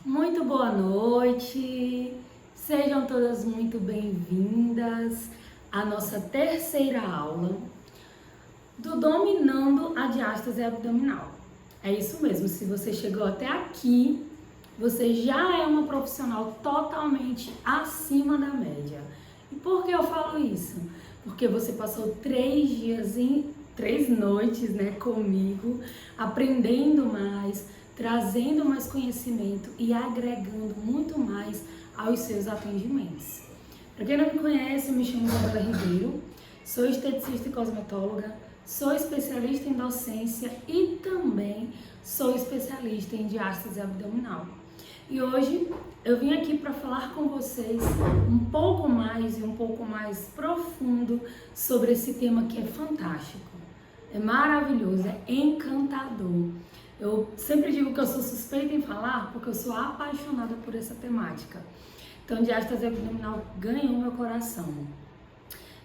Muito boa noite, sejam todas muito bem-vindas à nossa terceira aula do Dominando a Diástase Abdominal. É isso mesmo, se você chegou até aqui, você já é uma profissional totalmente acima da média. E por que eu falo isso? Porque você passou 3 noites, comigo, aprendendo mais, trazendo mais conhecimento e agregando muito mais aos seus atendimentos. Para quem não me conhece, eu me chamo Isabela Ribeiro, sou esteticista e cosmetóloga, sou especialista em docência e também sou especialista em diástase abdominal. E hoje eu vim aqui para falar com vocês um pouco mais profundo sobre esse tema que é fantástico, é maravilhoso, é encantador. Eu sempre digo que eu sou suspeita em falar porque eu sou apaixonada por essa temática. Então, diástase abdominal ganhou meu coração.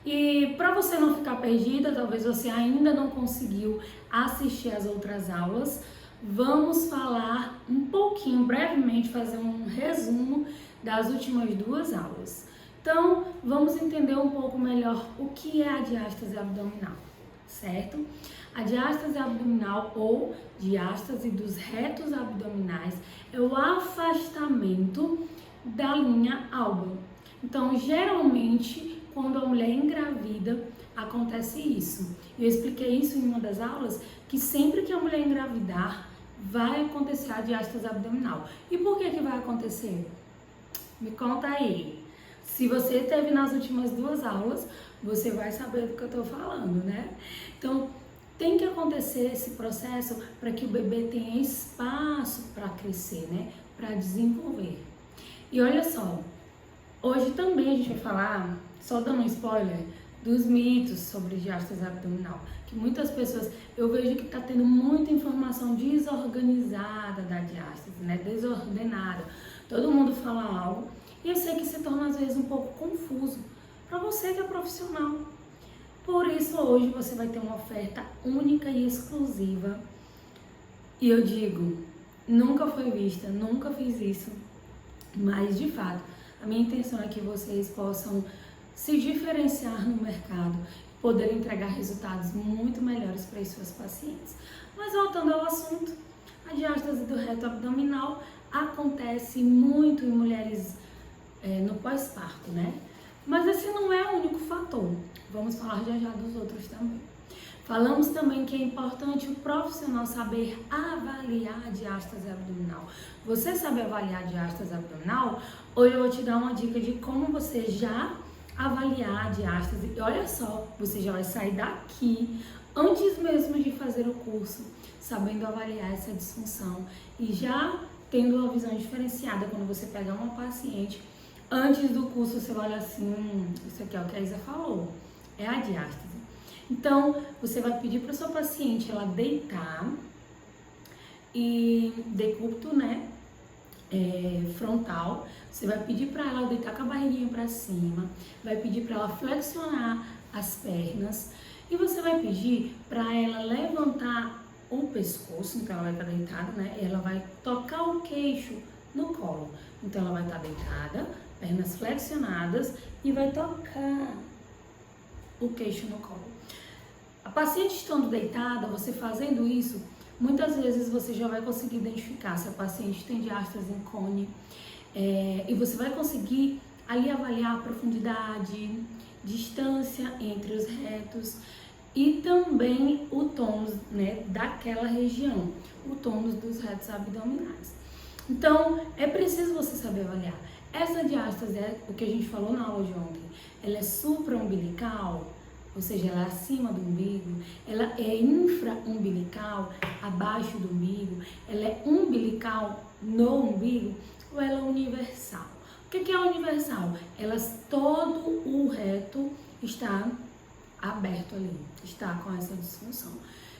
E para você não ficar perdida, talvez você ainda não conseguiu assistir as outras aulas, vamos falar um pouquinho, brevemente, fazer um resumo das últimas 2 aulas. Então, vamos entender um pouco melhor o que é a diástase abdominal, certo? A diástase abdominal ou diástase dos retos abdominais é o afastamento da linha alba. Então, geralmente, quando a mulher engravida, acontece isso. Eu expliquei isso em uma das aulas, que sempre que a mulher engravidar, vai acontecer a diástase abdominal. E por que vai acontecer? Me conta aí. Se você esteve nas últimas 2 aulas, você vai saber do que eu estou falando, né? Então, tem que acontecer esse processo para que o bebê tenha espaço para crescer, para desenvolver. E olha só, hoje também a gente vai falar, só dando um spoiler, dos mitos sobre diástase abdominal. Que muitas pessoas, eu vejo que está tendo muita informação desorganizada da diástase, desordenada. Todo mundo fala algo e eu sei que se torna às vezes um pouco confuso para você que é profissional. Por isso hoje você vai ter uma oferta única e exclusiva. E eu digo, nunca foi vista, nunca fiz isso, mas de fato, a minha intenção é que vocês possam se diferenciar no mercado, poder entregar resultados muito melhores para as suas pacientes. Mas voltando ao assunto, a diástase do reto abdominal acontece muito em mulheres no pós-parto, Mas esse não é o único fator. Vamos falar já dos outros também. Falamos também que é importante o profissional saber avaliar a diástase abdominal. Você sabe avaliar a diástase abdominal? Hoje eu vou te dar uma dica de como você já avaliar a diástase. E olha só, você já vai sair daqui, antes mesmo de fazer o curso, sabendo avaliar essa disfunção e já tendo uma visão diferenciada quando você pegar uma paciente. Antes do curso você olha assim, isso aqui é o que a Isa falou, é a diástase. Então, você vai pedir para sua paciente ela deitar e decúbito, frontal. Você vai pedir para ela deitar com a barriguinha para cima, vai pedir para ela flexionar as pernas e você vai pedir para ela levantar o pescoço, então ela vai estar deitada, Ela vai tocar o queixo no colo. Então ela vai estar deitada, pernas flexionadas e vai tocar o queixo no colo. A paciente estando deitada, você fazendo isso, muitas vezes você já vai conseguir identificar se a paciente tem diástase em cone e você vai conseguir ali avaliar a profundidade, distância entre os retos e também o tônus daquela região, o tônus dos retos abdominais. Então, é preciso você saber avaliar. Essa diástase é o que a gente falou na aula de ontem. Ela é supraumbilical, ou seja, ela é acima do umbigo. Ela é infraumbilical, abaixo do umbigo. Ela é umbilical no umbigo ou ela é universal? O que é universal? Todo o reto está aberto ali, está com essa disfunção.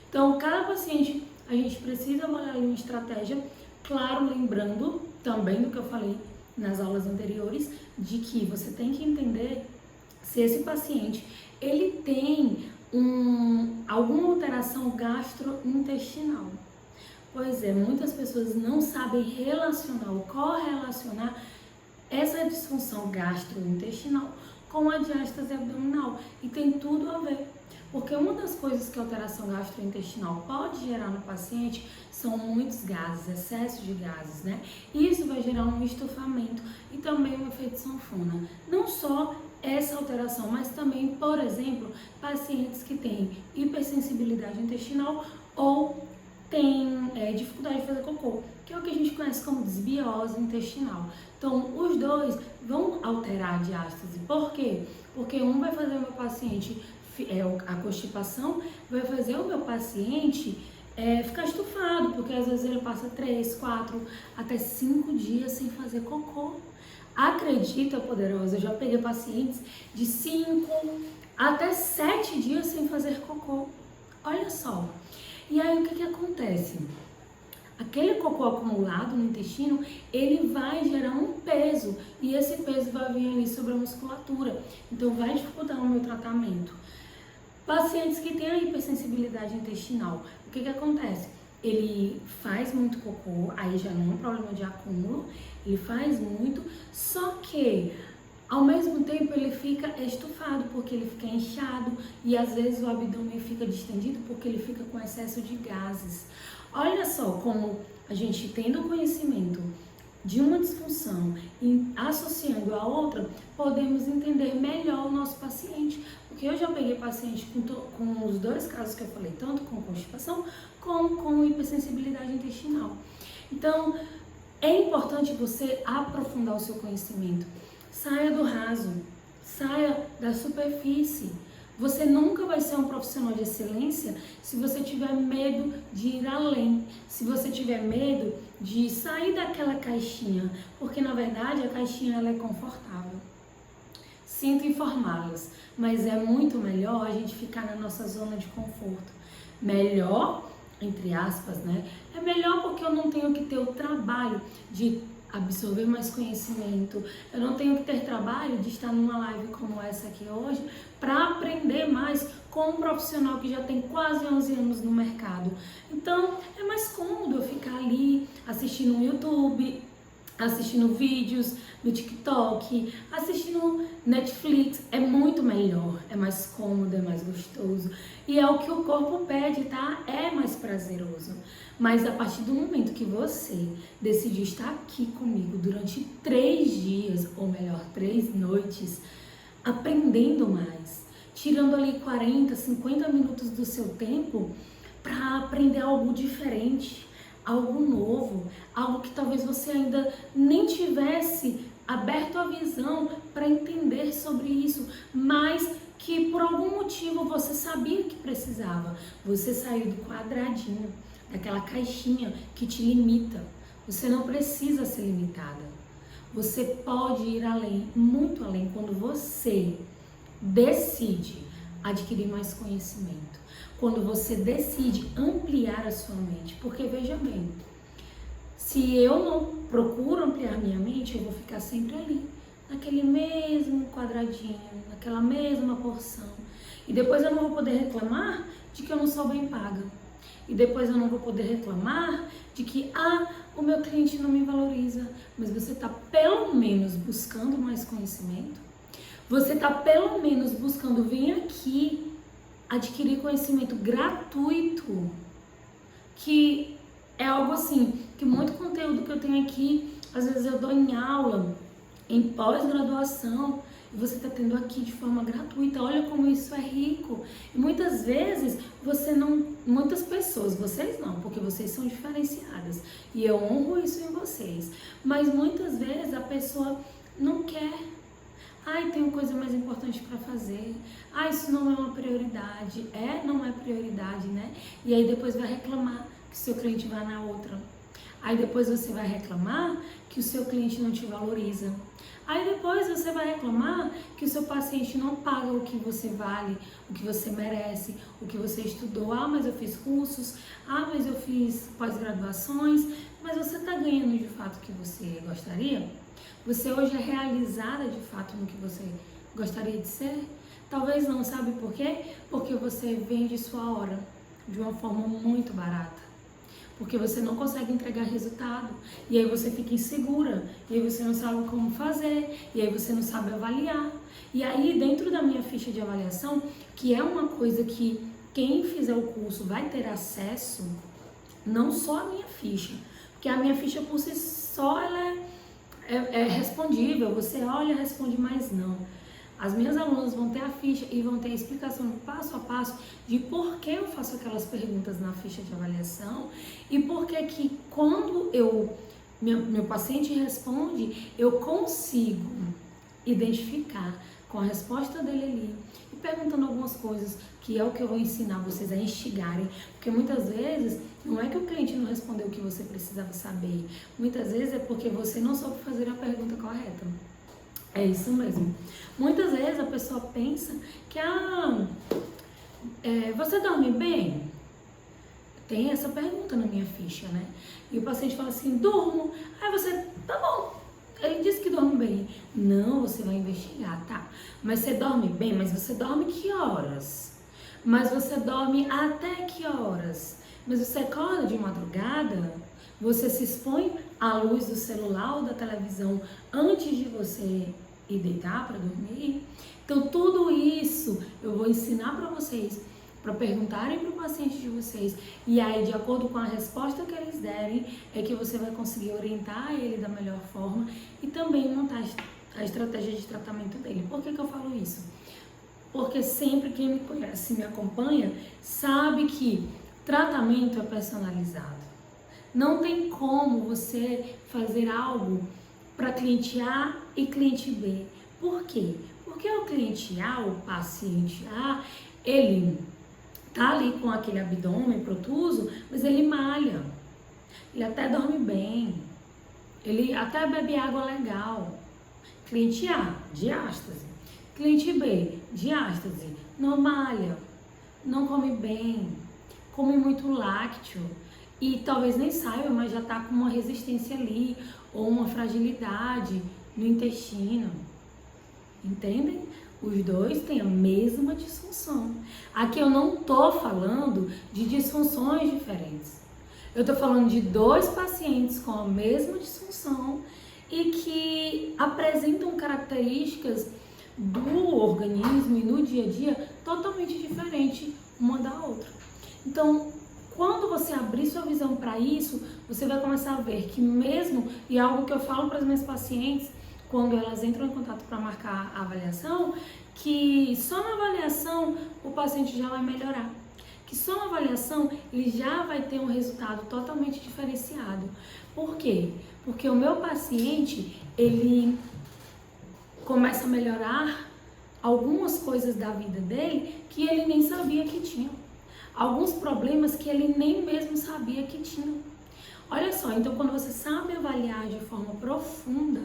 Então, cada paciente, a gente precisa avaliar uma estratégia. Claro, lembrando também do que eu falei nas aulas anteriores, de que você tem que entender se esse paciente ele tem alguma alteração gastrointestinal. Pois é, muitas pessoas não sabem relacionar ou correlacionar essa disfunção gastrointestinal com a diástase abdominal, e tem tudo a ver. Porque uma das coisas que a alteração gastrointestinal pode gerar no paciente são muitos gases, excesso de gases, né? E isso vai gerar um estufamento e também um efeito sanfona. Não só essa alteração, mas também, por exemplo, pacientes que têm hipersensibilidade intestinal ou têm dificuldade de fazer cocô, que é o que a gente conhece como desbiose intestinal. Então, os dois vão alterar a diástase. Por quê? Porque um vai fazer o meu paciente, a constipação, vai fazer o meu paciente ficar estufado, porque às vezes ele passa 3, 4, até 5 dias sem fazer cocô. Acredita, poderosa, eu já peguei pacientes de 5 até 7 dias sem fazer cocô. Olha só. E aí o que acontece? Aquele cocô acumulado no intestino, ele vai gerar um peso, e esse peso vai vir ali sobre a musculatura, então vai dificultar o meu tratamento. Pacientes que têm a hipersensibilidade intestinal, o que acontece? Ele faz muito cocô, aí já não é um problema de acúmulo, ele faz muito, só que ao mesmo tempo ele fica estufado, porque ele fica inchado, e às vezes o abdômen fica distendido porque ele fica com excesso de gases. Olha só como a gente, tendo conhecimento de uma disfunção e associando a outra, podemos entender melhor o nosso paciente. Porque eu já peguei paciente com os dois casos que eu falei, tanto com constipação como com hipersensibilidade intestinal. Então, é importante você aprofundar o seu conhecimento. Saia do raso, saia da superfície. Você nunca vai ser um profissional de excelência se você tiver medo de ir além, se você tiver medo de sair daquela caixinha, porque na verdade a caixinha ela é confortável. Sinto informá-las, mas é muito melhor a gente ficar na nossa zona de conforto. Melhor, entre aspas, né? É melhor porque eu não tenho que ter o trabalho de absorver mais conhecimento, eu não tenho que ter trabalho de estar numa live como essa aqui hoje para aprender mais com um profissional que já tem quase 11 anos no mercado. Então, é mais cômodo eu ficar ali assistindo no YouTube, assistindo vídeos no TikTok, assistindo Netflix. É muito melhor, é mais cômodo, é mais gostoso. E é o que o corpo pede, tá? É mais prazeroso. Mas a partir do momento que você decidir estar aqui comigo durante 3 dias, ou melhor, 3 noites, aprendendo mais, tirando ali 40, 50 minutos do seu tempo para aprender algo diferente, algo novo, algo que talvez você ainda nem tivesse aberto a visão para entender sobre isso, mas que por algum motivo você sabia que precisava. Você saiu do quadradinho, daquela caixinha que te limita. Você não precisa ser limitada. Você pode ir além, muito além, quando você decide adquirir mais conhecimento. Quando você decide ampliar a sua mente. Porque veja bem, se eu não procuro ampliar minha mente, eu vou ficar sempre ali, naquele mesmo quadradinho, naquela mesma porção. E depois eu não vou poder reclamar de que eu não sou bem paga. E depois eu não vou poder reclamar de que, o meu cliente não me valoriza. Mas você está pelo menos buscando mais conhecimento. Você está pelo menos buscando vir aqui adquirir conhecimento gratuito. Que é algo assim, que muito conteúdo que eu tenho aqui, às vezes eu dou em aula, em pós-graduação, e você está tendo aqui de forma gratuita. Olha como isso é rico. E muitas vezes muitas pessoas, vocês não, porque vocês são diferenciadas e eu honro isso em vocês, mas muitas vezes a pessoa não quer. Tenho coisa mais importante para fazer. Isso não é uma prioridade. Não é prioridade, né? E aí depois vai reclamar que seu cliente vai na outra. Aí depois você vai reclamar que o seu cliente não te valoriza. Aí depois você vai reclamar que o seu paciente não paga o que você vale, o que você merece, o que você estudou. Mas eu fiz cursos, mas eu fiz pós-graduações, mas você está ganhando de fato o que você gostaria? Você hoje é realizada de fato no que você gostaria de ser? Talvez não, sabe por quê? Porque você vende sua hora de uma forma muito barata. porque você não consegue entregar resultado, e aí você fica insegura, e aí você não sabe como fazer, e aí você não sabe avaliar. E aí, dentro da minha ficha de avaliação, que é uma coisa que quem fizer o curso vai ter acesso, não só a minha ficha, porque a minha ficha por si só ela é respondível, você olha, responde, mas não. As minhas alunas vão ter a ficha e vão ter a explicação passo a passo de por que eu faço aquelas perguntas na ficha de avaliação e por que quando meu paciente responde, eu consigo identificar com a resposta dele ali e perguntando algumas coisas que é o que eu vou ensinar vocês a instigarem, porque muitas vezes não é que o cliente não respondeu o que você precisava saber, muitas vezes é porque você não soube fazer a pergunta correta. É isso mesmo. Muitas vezes a pessoa pensa que você dorme bem? Tem essa pergunta na minha ficha, né? E o paciente fala assim, durmo. Aí você, tá bom, ele disse que dorme bem. Não, você vai investigar, tá? Mas você dorme bem, mas você dorme que horas? Mas você dorme até que horas? Mas você acorda de madrugada? Você se expõe à luz do celular ou da televisão antes de você ir deitar para dormir? Então tudo isso eu vou ensinar para vocês, para perguntarem para o paciente de vocês, e aí de acordo com a resposta que eles derem, é que você vai conseguir orientar ele da melhor forma e também montar a estratégia de tratamento dele. Por que eu falo isso? Porque sempre quem me conhece, me acompanha, sabe que tratamento é personalizado. Não tem como você fazer algo para cliente A e cliente B. Por quê? Porque o cliente A, o paciente A, ele tá ali com aquele abdômen protuso, mas ele malha. Ele até dorme bem. Ele até bebe água legal. Cliente A, diástase. Cliente B, diástase. Não malha, não come bem, come muito lácteo. E talvez nem saiba, mas já está com uma resistência ali, ou uma fragilidade no intestino. Entendem? Os dois têm a mesma disfunção. Aqui eu não estou falando de disfunções diferentes. Eu estou falando de dois pacientes com a mesma disfunção e que apresentam características do organismo e no dia a dia totalmente diferentes uma da outra. Então, quando você abrir sua visão para isso, você vai começar a ver que mesmo, e é algo que eu falo para as minhas pacientes, quando elas entram em contato para marcar a avaliação, que só na avaliação o paciente já vai melhorar. Que só na avaliação ele já vai ter um resultado totalmente diferenciado. Por quê? Porque o meu paciente, ele começa a melhorar algumas coisas da vida dele que ele nem sabia que tinha. Alguns problemas que ele nem mesmo sabia que tinha. Olha só, então quando você sabe avaliar de forma profunda,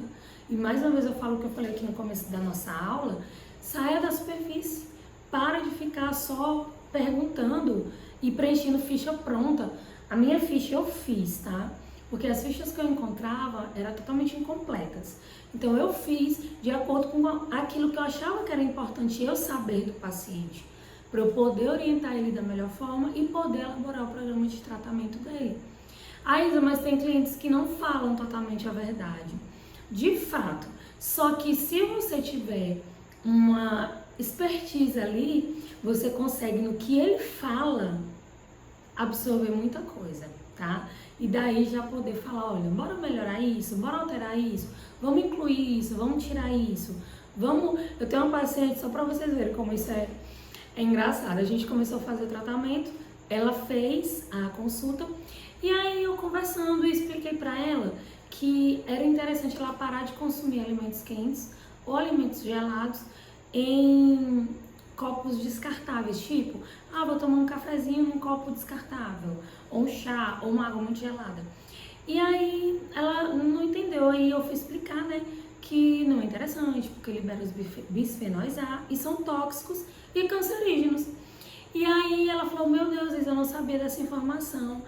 e mais uma vez eu falo o que eu falei aqui no começo da nossa aula, saia da superfície, para de ficar só perguntando e preenchendo ficha pronta. A minha ficha eu fiz, tá? Porque as fichas que eu encontrava eram totalmente incompletas. Então eu fiz de acordo com aquilo que eu achava que era importante eu saber do paciente, para eu poder orientar ele da melhor forma e poder elaborar o programa de tratamento dele. Ainda, mas tem clientes que não falam totalmente a verdade. De fato, só que se você tiver uma expertise ali, você consegue no que ele fala absorver muita coisa, tá? E daí já poder falar, olha, bora melhorar isso, bora alterar isso, vamos incluir isso, vamos tirar isso, vamos... Eu tenho uma paciente, só para vocês verem como isso é engraçado, a gente começou a fazer o tratamento, ela fez a consulta, e aí eu conversando e expliquei para ela que era interessante ela parar de consumir alimentos quentes ou alimentos gelados em copos descartáveis, tipo, vou tomar um cafezinho num copo descartável, ou um chá, ou uma água muito gelada. E aí ela não entendeu, aí eu fui explicar, né, que não é interessante, porque libera os bisfenóis A e são tóxicos e cancerígenos. E aí ela falou, meu Deus, eu não sabia dessa informação.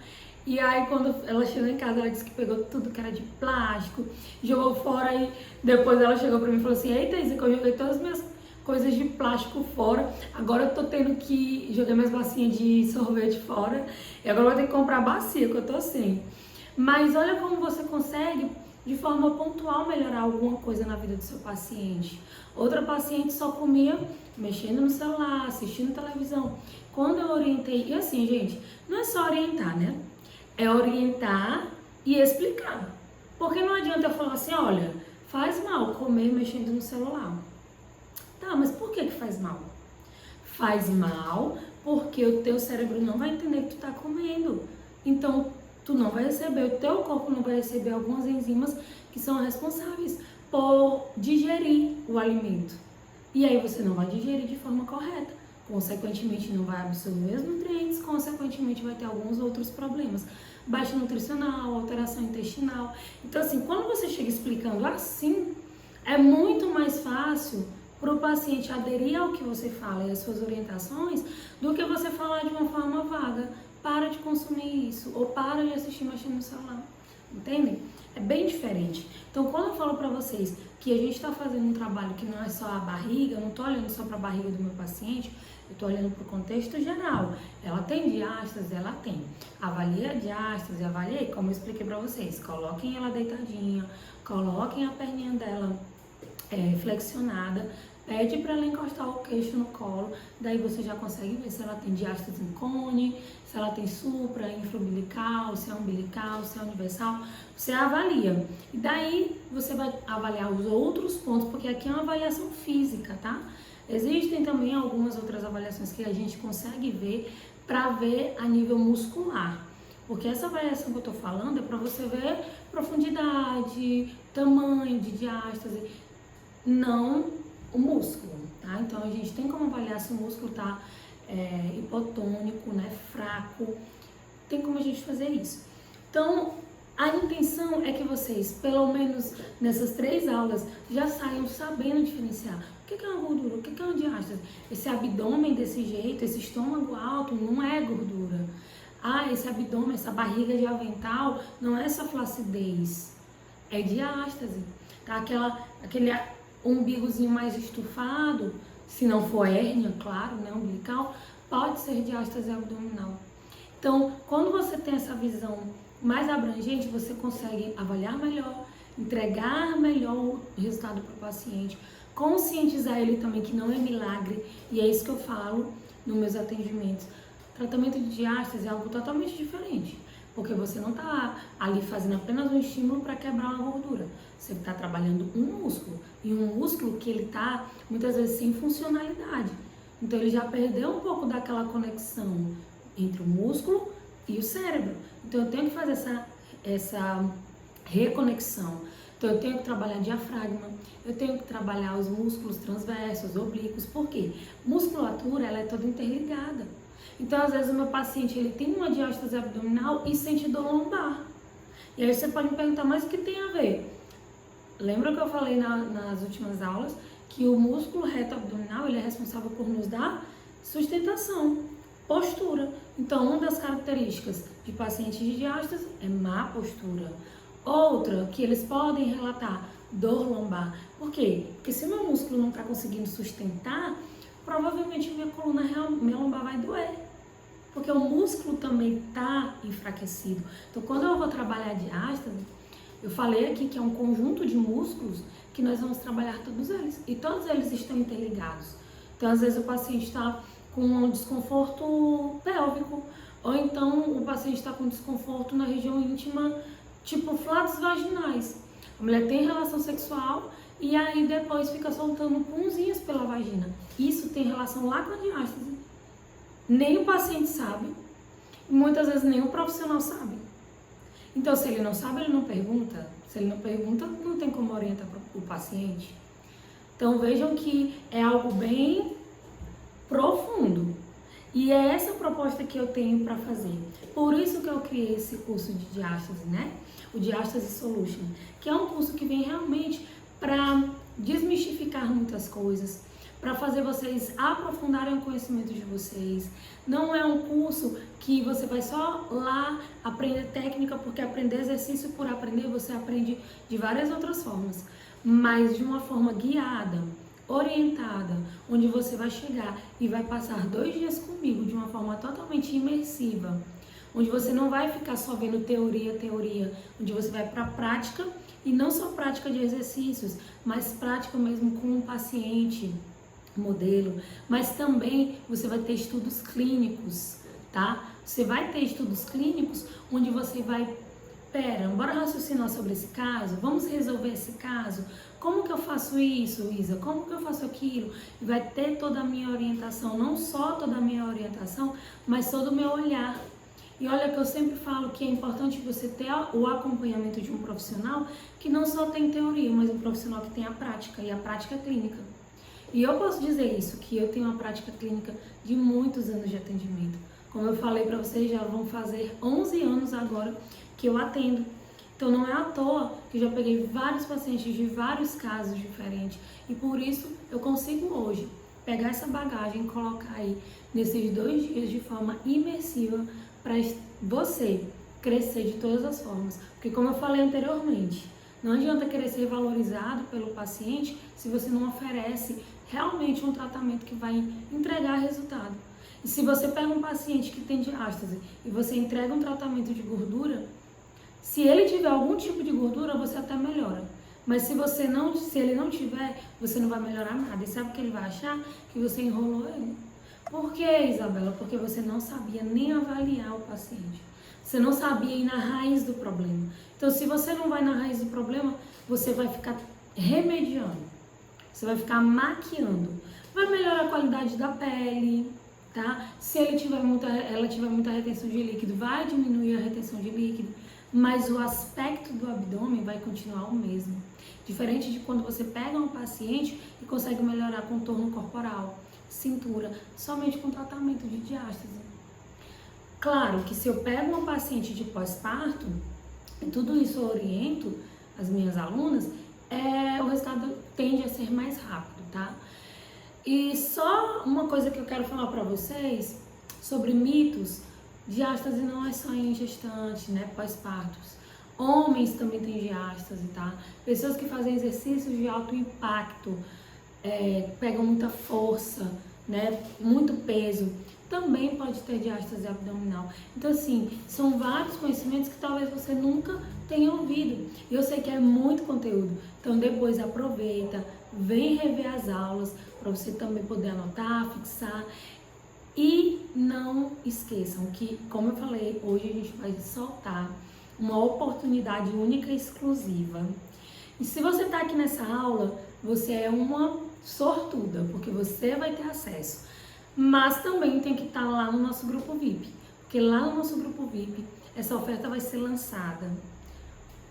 E aí quando ela chegou em casa, ela disse que pegou tudo que era de plástico, jogou fora, e depois ela chegou pra mim e falou assim, eita, Isa, que eu joguei todas as minhas coisas de plástico fora. Agora eu tô tendo que jogar minhas bacinhas de sorvete fora. E agora eu vou ter que comprar bacia, que eu tô sem. Mas olha como você consegue, de forma pontual, melhorar alguma coisa na vida do seu paciente. Outra paciente só comia mexendo no celular, assistindo televisão. Quando eu orientei, e assim, gente, não é só orientar, né? É orientar e explicar. Porque não adianta eu falar assim, olha, faz mal comer mexendo no celular. Tá, mas por que faz mal? Faz mal porque o teu cérebro não vai entender que tu tá comendo. Então, tu não vai receber, o teu corpo não vai receber algumas enzimas que são responsáveis por digerir o alimento. E aí você não vai digerir de forma correta. Consequentemente, não vai absorver os nutrientes, consequentemente vai ter alguns outros problemas. Baixa nutricional, alteração intestinal. Então, assim, quando você chega explicando assim, é muito mais fácil para o paciente aderir ao que você fala e às suas orientações do que você falar de uma forma vaga. Para de consumir isso, ou para de assistir mexendo no celular. Entendem? É bem diferente. Então, quando eu falo para vocês que a gente está fazendo um trabalho que não é só a barriga, eu não estou olhando só para a barriga do meu paciente, eu estou olhando para o contexto geral. Ela tem diástase? Ela tem. Avalie a diástase, avaliei, como eu expliquei para vocês. Coloquem ela deitadinha, coloquem a perninha dela flexionada, pede para ela encostar o queixo no colo, daí você já consegue ver se ela tem diástase em cone, se ela tem supra, infraumbilical, se é umbilical, se é universal, você avalia. E daí você vai avaliar os outros pontos, porque aqui é uma avaliação física, tá? Existem também algumas outras avaliações que a gente consegue ver para ver a nível muscular. Porque essa avaliação que eu tô falando é para você ver profundidade, tamanho de diástase, não o músculo, tá? Então a gente tem como avaliar se o músculo tá hipotônico, né, fraco, tem como a gente fazer isso. Então a intenção é que vocês, pelo menos nessas 3 aulas, já saiam sabendo diferenciar o que é uma gordura, o que é uma diástase. Esse abdômen desse jeito, esse estômago alto não é gordura. Ah, esse abdômen, essa barriga de avental não é só flacidez, é diástase, tá? Aquele umbigozinho mais estufado, se não for hérnia, claro, né, umbilical, pode ser diástase abdominal. Então, quando você tem essa visão mais abrangente, você consegue avaliar melhor, entregar melhor o resultado para o paciente, conscientizar ele também que não é milagre, e é isso que eu falo nos meus atendimentos. Tratamento de diástase é algo totalmente diferente, porque você não está ali fazendo apenas um estímulo para quebrar uma gordura. Você está trabalhando um músculo, e um músculo que ele está muitas vezes sem funcionalidade. Então ele já perdeu um pouco daquela conexão entre o músculo e o cérebro. Então eu tenho que fazer essa reconexão. Então eu tenho que trabalhar diafragma, eu tenho que trabalhar os músculos transversos, oblíquos. Por quê? Musculatura, ela é toda interligada. Então, às vezes, o meu paciente ele tem uma diástase abdominal e sente dor lombar. E aí você pode me perguntar, mas o que tem a ver? Lembra que eu falei nas últimas aulas que o músculo reto abdominal ele é responsável por nos dar sustentação, postura. Então, uma das características de pacientes de diástase é má postura. Outra que eles podem relatar, dor lombar. Por quê? Porque se o meu músculo não está conseguindo sustentar, provavelmente minha lombar vai doer. Porque o músculo também está enfraquecido. Então, quando eu vou trabalhar a diástase, eu falei aqui que é um conjunto de músculos que nós vamos trabalhar todos eles. E todos eles estão interligados. Então, às vezes o paciente está com um desconforto pélvico. Ou então o paciente está com desconforto na região íntima, tipo flatos vaginais. A mulher tem relação sexual e aí depois fica soltando punzinhos pela vagina. Isso tem relação lá com a diástase. Nem o paciente sabe, e muitas vezes nem o profissional sabe. Então, se ele não sabe, ele não pergunta. Se ele não pergunta, não tem como orientar o paciente. Então, vejam que é algo bem profundo. E é essa proposta que eu tenho para fazer. Por isso que eu criei esse curso de diástase, né? O Diástase Solution, que é um curso que vem realmente para desmistificar muitas coisas, para fazer vocês aprofundarem o conhecimento de vocês. Não é um curso que você vai só lá aprender técnica, porque aprender exercício por aprender, você aprende de várias outras formas, mas de uma forma guiada, orientada, onde você vai chegar e vai passar 2 dias comigo de uma forma totalmente imersiva, onde você não vai ficar só vendo teoria, onde você vai para a prática, e não só prática de exercícios, mas prática mesmo com o paciente, modelo, mas também você vai ter estudos clínicos, tá? Você vai ter estudos clínicos onde você vai, bora raciocinar sobre esse caso, vamos resolver esse caso, como que eu faço isso, Isa, como que eu faço aquilo, e vai ter toda a minha orientação, não só toda a minha orientação, mas todo o meu olhar. E olha que eu sempre falo que é importante você ter o acompanhamento de um profissional que não só tem teoria, mas um profissional que tem a prática, e a prática clínica. E eu posso dizer isso, que eu tenho uma prática clínica de muitos anos de atendimento. Como eu falei para vocês, já vão fazer 11 anos agora que eu atendo. Então não é à toa que eu já peguei vários pacientes de vários casos diferentes. E por isso eu consigo hoje pegar essa bagagem e colocar aí nesses 2 dias de forma imersiva para você crescer de todas as formas. Porque como eu falei anteriormente, não adianta querer ser valorizado pelo paciente se você não oferece realmente um tratamento que vai entregar resultado. E se você pega um paciente que tem diástase e você entrega um tratamento de gordura, se ele tiver algum tipo de gordura, você até melhora. Mas se ele não tiver, você não vai melhorar nada. E sabe o que ele vai achar? Que você enrolou ele. Por que, Isabela? Porque você não sabia nem avaliar o paciente. Você não sabia ir na raiz do problema. Então, se você não vai na raiz do problema, você vai ficar remediando. Você vai ficar maquiando. Vai melhorar a qualidade da pele, tá? Se ela tiver muita retenção de líquido, vai diminuir a retenção de líquido. Mas o aspecto do abdômen vai continuar o mesmo. Diferente de quando você pega um paciente e consegue melhorar contorno corporal, cintura, somente com tratamento de diástase. Claro que se eu pego uma paciente de pós-parto, e tudo isso eu oriento as minhas alunas, o resultado tende a ser mais rápido, tá? E só uma coisa que eu quero falar para vocês sobre mitos: diástase não é só em gestante, né, pós-partos. Homens também têm diástase, tá? Pessoas que fazem exercícios de alto impacto, pegam muita força, né, muito peso, também pode ter diástase abdominal. Então, assim, são vários conhecimentos que talvez você nunca tenha ouvido. E eu sei que é muito conteúdo. Então, depois aproveita, vem rever as aulas, para você também poder anotar, fixar. E não esqueçam que, como eu falei, hoje a gente vai soltar uma oportunidade única e exclusiva. E se você está aqui nessa aula, você é uma sortuda, porque você vai ter acesso. Mas também tem que estar lá no nosso grupo VIP, porque lá no nosso grupo VIP, essa oferta vai ser lançada.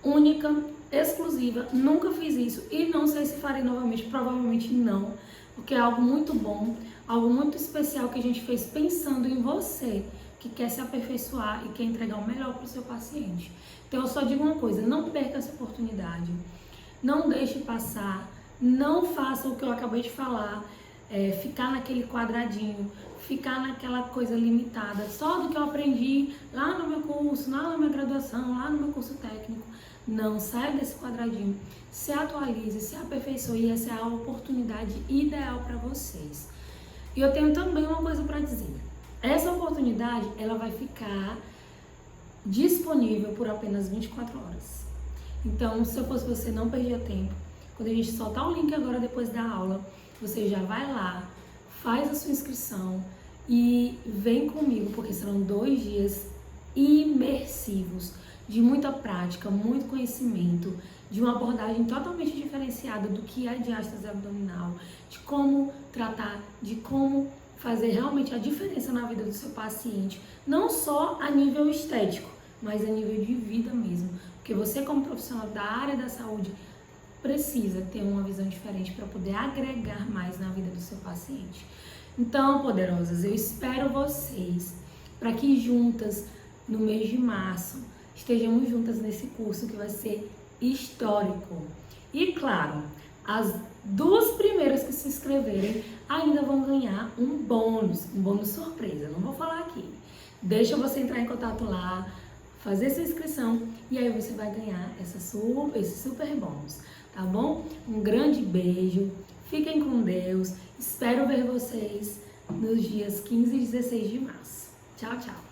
Única, exclusiva, nunca fiz isso e não sei se farei novamente, provavelmente não, porque é algo muito bom, algo muito especial que a gente fez pensando em você, que quer se aperfeiçoar e quer entregar o melhor para o seu paciente. Então eu só digo uma coisa: não perca essa oportunidade, não deixe passar, não faça o que eu acabei de falar, ficar naquele quadradinho, ficar naquela coisa limitada, só do que eu aprendi lá no meu curso, lá na minha graduação, lá no meu curso técnico. Não, saia desse quadradinho, se atualize, se aperfeiçoe, e essa é a oportunidade ideal para vocês. E eu tenho também uma coisa para dizer: essa oportunidade, ela vai ficar disponível por apenas 24 horas. Então, se eu fosse você, não perdia tempo. Quando a gente soltar o link agora depois da aula, você já vai lá, faz a sua inscrição e vem comigo, porque serão 2 dias imersivos, de muita prática, muito conhecimento, de uma abordagem totalmente diferenciada do que é a diástase abdominal, de como tratar, de como fazer realmente a diferença na vida do seu paciente, não só a nível estético, mas a nível de vida mesmo, porque você, como profissional da área da saúde, precisa ter uma visão diferente para poder agregar mais na vida do seu paciente. Então, poderosas, eu espero vocês para que juntas, no mês de março, estejamos juntas nesse curso que vai ser histórico. E claro, as 2 primeiras que se inscreverem ainda vão ganhar um bônus surpresa. Não vou falar aqui. Deixa você entrar em contato lá, fazer sua inscrição e aí você vai ganhar esse super bônus, tá bom? Um grande beijo, Fiquem com Deus. Espero ver vocês nos dias 15 e 16 de março. Tchau, tchau.